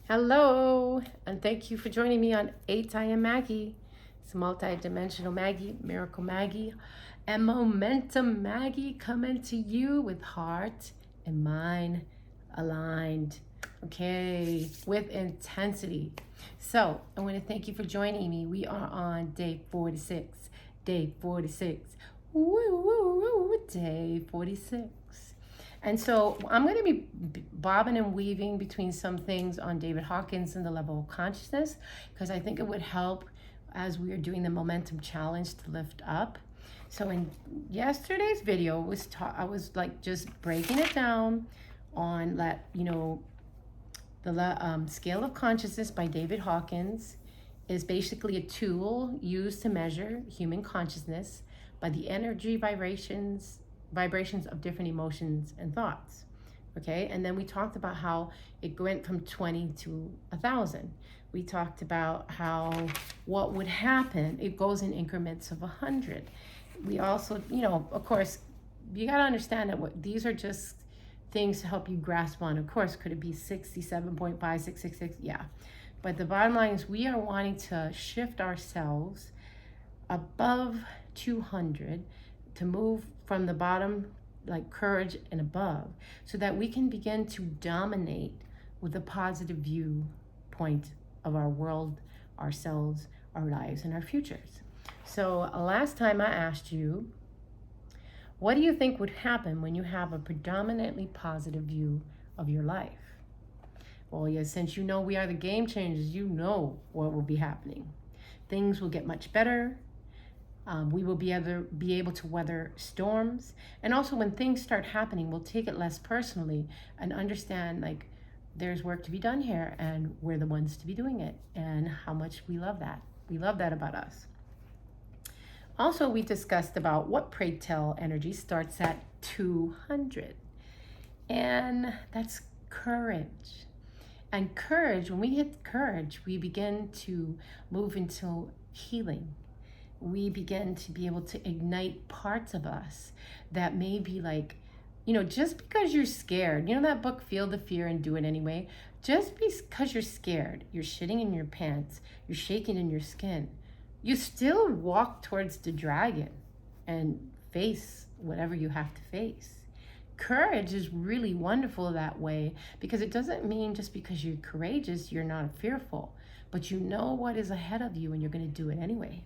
Hello, and thank you for joining me on 8 I Am Maggie. It's multi-dimensional Maggie, miracle Maggie, and momentum Maggie coming to you with heart and mind aligned. Okay, with intensity. So I want to thank you for joining me. We are on day 46. Day 46. Woo, woo, woo, day 46. And so I'm going to be bobbing and weaving between some things on David Hawkins and the level of consciousness, because I think it would help as we are doing the momentum challenge to lift up. So in yesterday's video I was like just breaking it down on the scale of consciousness by David Hawkins is basically a tool used to measure human consciousness by the energy vibrations of different emotions and thoughts. Okay, and then we talked about how it went from 20 to 1,000. We talked about how what would happen, it goes in increments of 100. We also, of course, you got to understand that these are just things to help you grasp on. Of course, could it be 67.5, 666? Yeah. But the bottom line is we are wanting to shift ourselves above 200 to move from the bottom, like courage and above, so that we can begin to dominate with a positive viewpoint of our world, ourselves, our lives, and our futures. So last time I asked you, what do you think would happen when you have a predominantly positive view of your life? Well, yeah, since you know we are the game changers, you know what will be happening. Things will get much better. We will be able to weather storms. And also when things start happening, we'll take it less personally and understand like there's work to be done here and we're the ones to be doing it and how much we love that. We love that about us. Also, we discussed about what pray tell energy starts at 200. And that's courage. And courage, when we hit courage, we begin to move into healing. We begin to be able to ignite parts of us that may be like, just because you're scared, that book, Feel the Fear and Do It Anyway, just because you're scared, you're shitting in your pants, you're shaking in your skin, you still walk towards the dragon and face whatever you have to face. Courage is really wonderful that way because it doesn't mean just because you're courageous, you're not fearful, but you know what is ahead of you and you're going to do it anyway.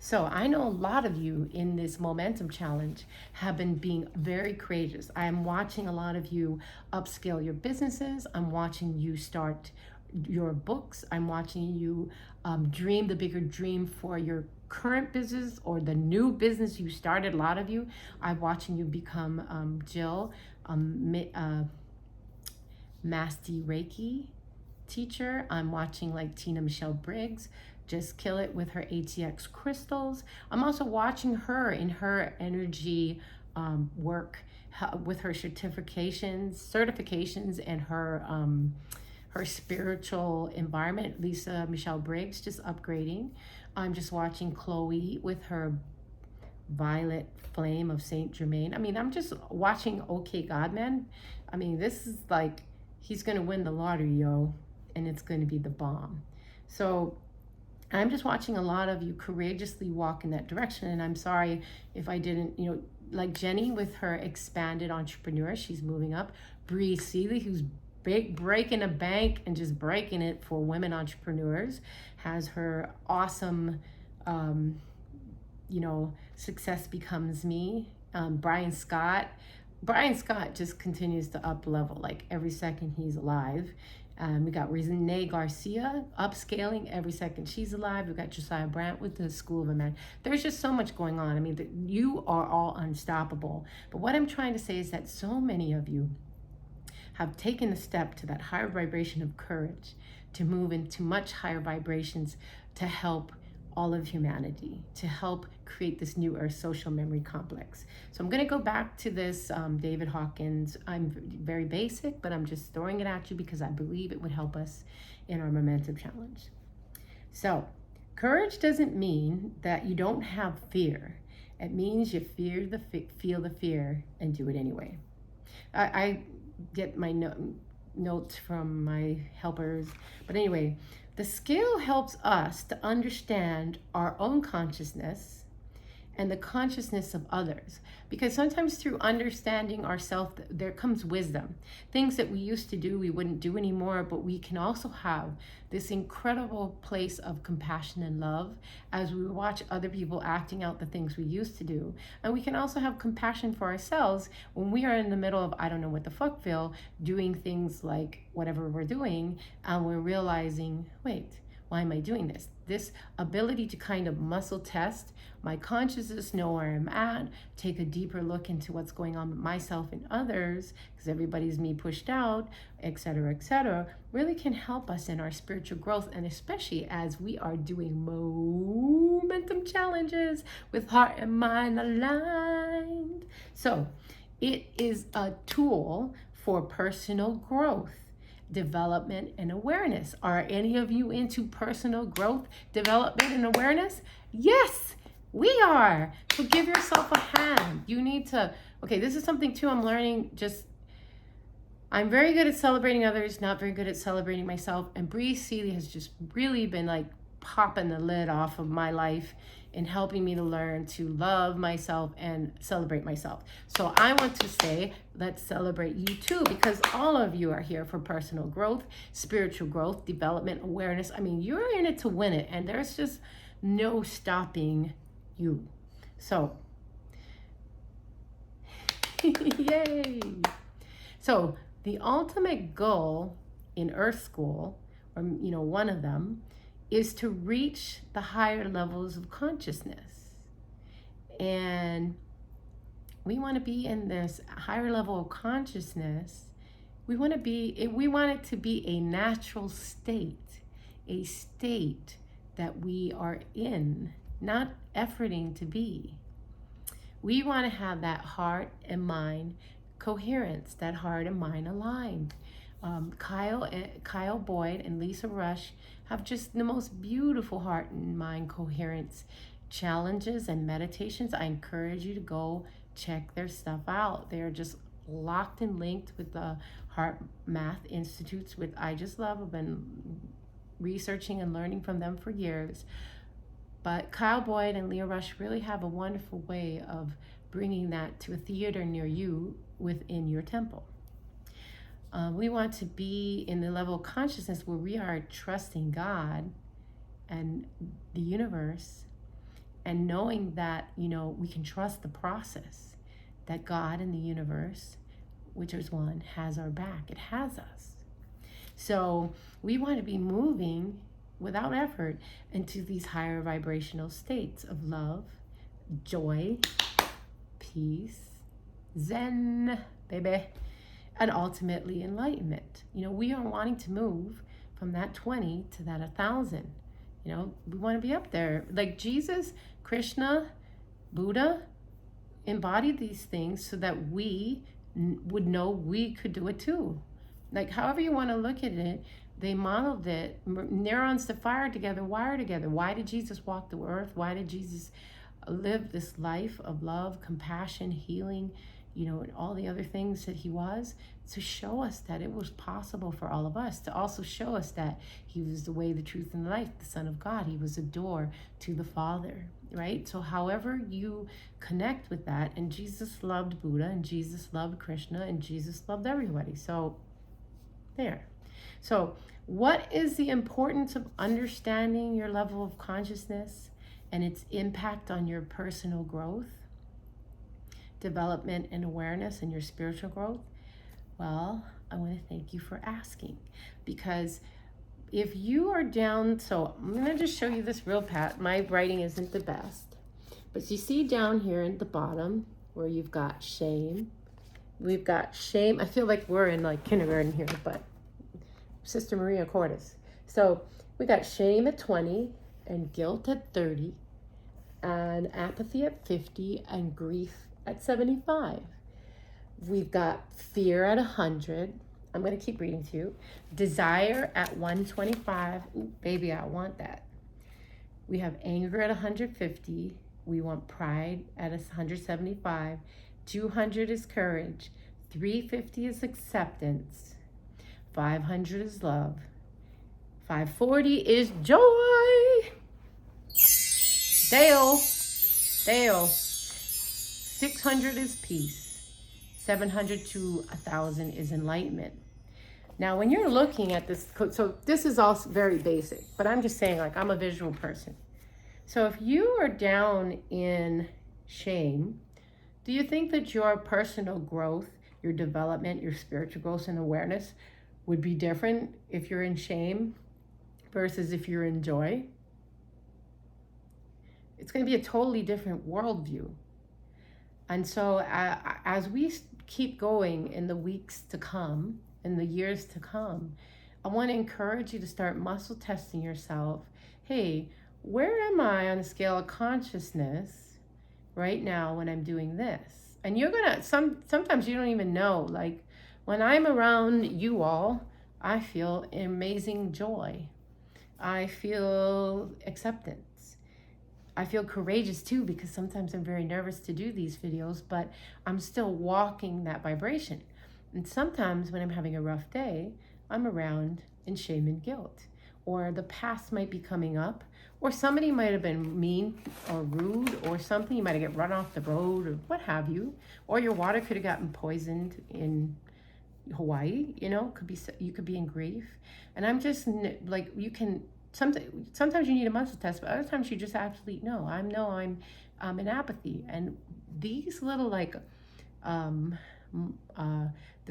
So I know a lot of you in this momentum challenge have been being very courageous. I am watching a lot of you upscale your businesses. I'm watching you start your books. I'm watching you dream the bigger dream for your current business or the new business you started. A lot of you, I'm watching you become Jill, Masti Reiki teacher. I'm watching like Tina Michelle Briggs just kill it with her ATX crystals. I'm also watching her in her energy work with her certifications and her spiritual environment. Lisa Michelle Briggs just upgrading. I'm just watching Chloe with her violet flame of Saint Germain. I mean, I'm just watching OK Godman. I mean, this is like, he's gonna win the lottery, yo, and it's gonna be the bomb. So I'm just watching a lot of you courageously walk in that direction. And I'm sorry if I didn't, like Jenny with her expanded entrepreneur, she's moving up. Bree Seeley, who's breaking a bank and just breaking it for women entrepreneurs, has her awesome, Success Becomes Me. Brian Scott just continues to up level like every second he's alive. We got Renee Garcia upscaling every second she's alive. We've got Josiah Brandt with the School of a Man. There's just so much going on. I mean, you are all unstoppable. But what I'm trying to say is that so many of you have taken a step to that higher vibration of courage to move into much higher vibrations to help all of humanity, to help create this new Earth social memory complex. So I'm going to go back to this David Hawkins. I'm very basic, but I'm just throwing it at you because I believe it would help us in our momentum challenge. So courage doesn't mean that you don't have fear. It means you feel the fear and do it anyway. I get my notes from my helpers. But anyway, the scale helps us to understand our own consciousness and the consciousness of others. Because sometimes through understanding ourselves, there comes wisdom. Things that we used to do, we wouldn't do anymore, but we can also have this incredible place of compassion and love as we watch other people acting out the things we used to do. And we can also have compassion for ourselves when we are in the middle of, I don't know what the fuck, Phil, doing things like whatever we're doing, and we're realizing, wait, why am I doing this? This ability to kind of muscle test my consciousness, know where I'm at, take a deeper look into what's going on with myself and others, because everybody's me pushed out, etc., really can help us in our spiritual growth, and especially as we are doing momentum challenges with heart and mind aligned. So it is a tool for personal growth, development, and awareness. Are any of you into personal growth, development, and awareness? Yes, we are. So give yourself a hand. You need to, okay, this is something too I'm learning. I'm very good at celebrating others, not very good at celebrating myself. And Bree Seeley has just really been like popping the lid off of my life and helping me to learn to love myself and celebrate myself. So I want to say, let's celebrate you too, because all of you are here for personal growth, spiritual growth, development, awareness. I mean, you're in it to win it, and there's just no stopping you. So, yay. So the ultimate goal in Earth School, or one of them, is to reach the higher levels of consciousness. And we want to be in this higher level of consciousness. We want it to be a natural state, a state that we are in, not efforting to be. We want to have that heart and mind coherence, that heart and mind aligned. Kyle Boyd and Lisa Rush have just the most beautiful heart and mind coherence challenges and meditations. I encourage you to go check their stuff out. They're just locked and linked with the Heart Math Institutes, which I just love. I've been researching and learning from them for years. But Kyle Boyd and Leah Rush really have a wonderful way of bringing that to a theater near you within your temple. We want to be in the level of consciousness where we are trusting God and the universe, and knowing that, we can trust the process, that God and the universe, which is one, has our back. It has us. So we want to be moving without effort into these higher vibrational states of love, joy, peace, zen, baby, and ultimately enlightenment. We are wanting to move from that 20 to that 1,000. We want to be up there. Like Jesus, Krishna, Buddha embodied these things so that we would know we could do it too. Like, however you want to look at it, they modeled it. Neurons to fire together, wire together. Why did Jesus walk the earth? Why did Jesus live this life of love, compassion, healing, and all the other things that he was? To show us that it was possible for all of us. To also show us that he was the way, the truth, and the life, the Son of God. He was a door to the Father, right? So however you connect with that, and Jesus loved Buddha, and Jesus loved Krishna, and Jesus loved everybody. So there. So what is the importance of understanding your level of consciousness and its impact on your personal growth, development, and awareness, and your spiritual growth? Well, I want to thank you for asking, because if you are down, so I'm going to just show you this real pat. My writing isn't the best, but you see down here at the bottom where you've got shame. We've got shame. I feel like we're in like kindergarten here, but Sister Maria Cordes. So we got shame at 20, and guilt at 30, and apathy at 50, and grief at 75. We've got fear at 100. I'm going to keep reading to you. Desire at 125. Ooh, baby, I want that. We have anger at 150. We want pride at 175. 200 is courage. 350 is acceptance. 500 is love. 540 is joy. Dale. 600 is peace. 700 to 1,000 is enlightenment. Now, when you're looking at this, so this is also very basic, but I'm just saying, like, I'm a visual person. So if you are down in shame, do you think that your personal growth, your development, your spiritual growth and awareness would be different if you're in shame versus if you're in joy? It's going to be a totally different worldview. And so as we keep going in the weeks to come, in the years to come, I want to encourage you to start muscle testing yourself. Hey, where am I on the scale of consciousness right now when I'm doing this? And you're going to, sometimes you don't even know. Like, when I'm around you all, I feel amazing joy. I feel acceptance. I feel courageous too, because sometimes I'm very nervous to do these videos, but I'm still walking that vibration. And sometimes when I'm having a rough day, I'm around in shame and guilt, or the past might be coming up, or somebody might have been mean or rude or something. You might have get run off the road or what have you, or your water could have gotten poisoned in Hawaii. You know, you could be in grief. And I'm just like, you can, sometimes you need a muscle test, but other times you just absolutely know. I'm in apathy. And these little, like, the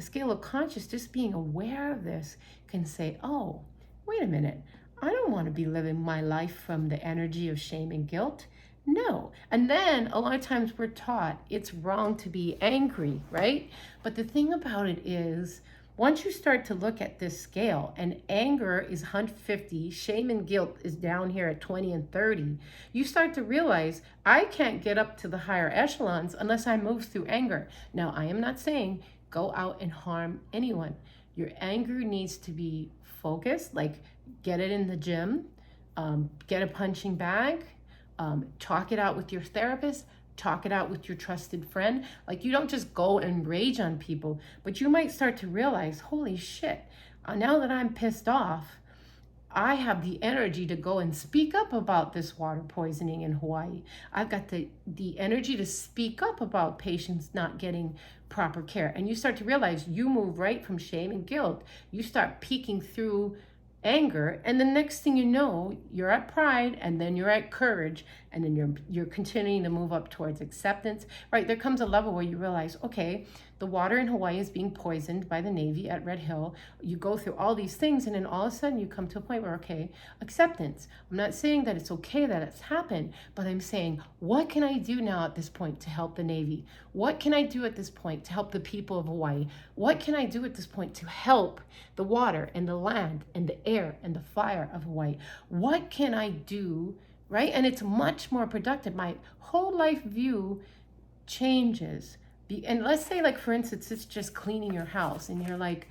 scale of conscious, just being aware of this can say, oh, wait a minute, I don't want to be living my life from the energy of shame and guilt. No. And then a lot of times we're taught it's wrong to be angry, right? But the thing about it is, once you start to look at this scale, and anger is 150, shame and guilt is down here at 20 and 30, you start to realize I can't get up to the higher echelons unless I move through anger. Now, I am not saying go out and harm anyone. Your anger needs to be focused, like get it in the gym, get a punching bag, talk it out with your therapist, talk it out with your trusted friend. Like, you don't just go and rage on people, but you might start to realize, holy shit, now that I'm pissed off, I have the energy to go and speak up about this water poisoning in Hawaii. I've got the energy to speak up about patients not getting proper care. And you start to realize you move right from shame and guilt. You start peeking through anger, and the next thing you know, you're at pride, and then you're at courage, and then you're continuing to move up towards acceptance, right? There comes a level where you realize, okay, the water in Hawaii is being poisoned by the Navy at Red Hill. You go through all these things, and then all of a sudden you come to a point where, okay, acceptance. I'm not saying that it's okay that it's happened, but I'm saying, what can I do now at this point to help the Navy? What can I do at this point to help the people of Hawaii? What can I do at this point to help the water and the land and the air and the fire of Hawaii? What can I do, right? And it's much more productive. My whole life view changes. And let's say, like, for instance, it's just cleaning your house, and you're like,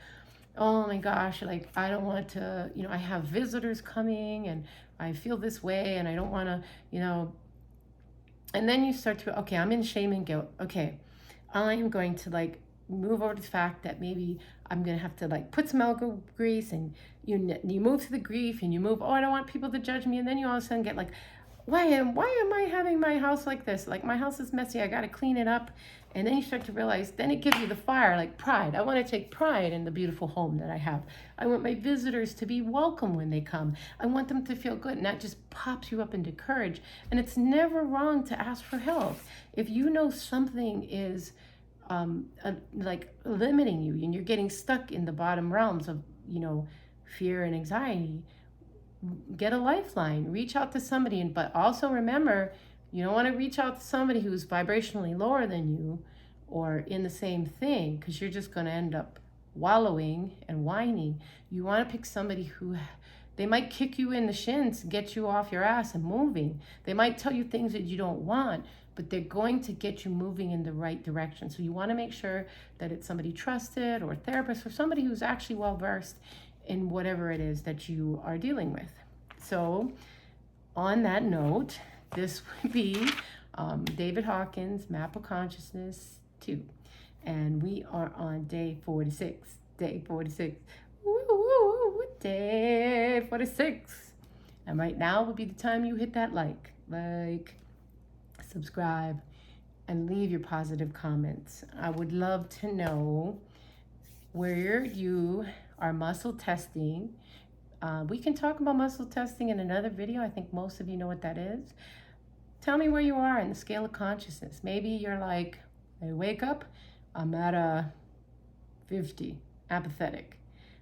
oh my gosh, like, I don't want to, I have visitors coming, and I feel this way, and I don't want to, and then you start to, okay, I'm in shame and guilt. Okay, I am going to, like, move over to the fact that maybe I'm going to have to, like, put some elbow grease, and you move to the grief, and you move, oh, I don't want people to judge me. And then you all of a sudden get like, why am I having my house like this? Like, my house is messy. I got to clean it up. And then you start to realize, then it gives you the fire, like pride. I want to take pride in the beautiful home that I have. I want my visitors to be welcome when they come. I want them to feel good. And that just pops you up into courage. And it's never wrong to ask for help. If you know something is like limiting you, and you're getting stuck in the bottom realms of, fear and anxiety, get a lifeline, reach out to somebody. But also remember, you don't want to reach out to somebody who's vibrationally lower than you or in the same thing, because you're just going to end up wallowing and whining. You want to pick somebody who, they might kick you in the shins, get you off your ass and moving. They might tell you things that you don't want, but they're going to get you moving in the right direction. So you want to make sure that it's somebody trusted, or a therapist, or somebody who's actually well-versed in whatever it is that you are dealing with. So on that note, this would be David Hawkins, Map of Consciousness 2. And we are on day 46. Day 46. Woo, day 46. And right now would be the time you hit that like, subscribe, and leave your positive comments. I would love to know where you are muscle testing. We can talk about muscle testing in another video. I think most of you know what that is. Tell me where you are in the scale of consciousness. Maybe you're like, I wake up, I'm at a 50, apathetic.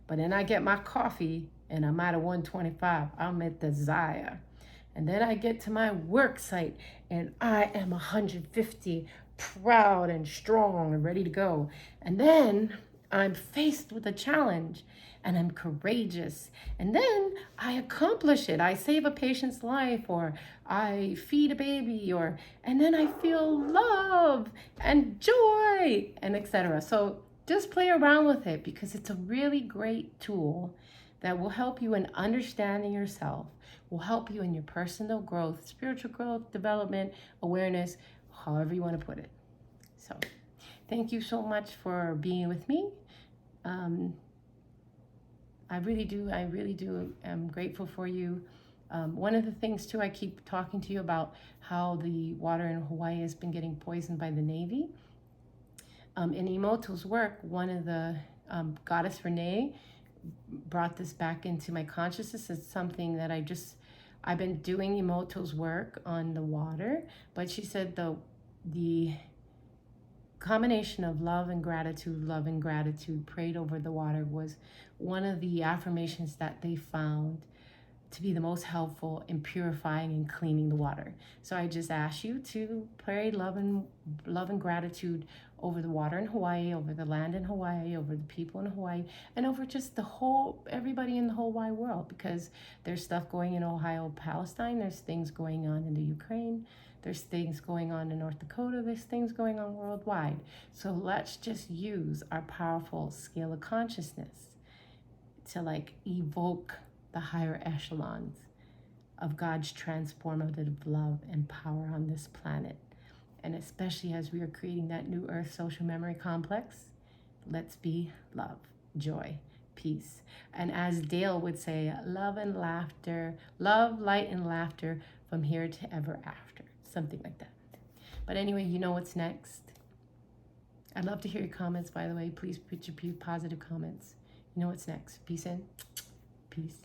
But then I get my coffee and I'm at a 125. I'm at the Zaya. And then I get to my work site and I am 150, proud and strong and ready to go. And then I'm faced with a challenge and I'm courageous. And then I accomplish it. I save a patient's life, or I feed a baby, and then I feel love and joy and etc. So just play around with it, because it's a really great tool that will help you in understanding yourself, will help you in your personal growth, spiritual growth, development, awareness, however you want to put it. So thank you so much for being with me. I really do. I'm grateful for you. One of the things too, I keep talking to you about how the water in Hawaii has been getting poisoned by the Navy. In Emoto's work, one of the goddess Renee brought this back into my consciousness. It's something that I've been doing Emoto's work on the water, but she said the combination of love and gratitude prayed over the water was one of the affirmations that they found to be the most helpful in purifying and cleaning the water. So I just ask you to pray love and gratitude over the water in Hawaii, over the land in Hawaii, over the people in Hawaii, and over just everybody in the whole wide world, because there's stuff going in Ohio, Palestine, there's things going on in the Ukraine, there's things going on in North Dakota, there's things going on worldwide. So let's just use our powerful scale of consciousness to evoke the higher echelons of God's transformative love and power on this planet. And especially as we are creating that new Earth social memory complex, let's be love, joy, peace. And as Dale would say, love and laughter, love, light, and laughter from here to ever after. Something like that. But anyway, you know what's next. I'd love to hear your comments, by the way. Please put your positive comments. You know what's next. Peace in. Peace.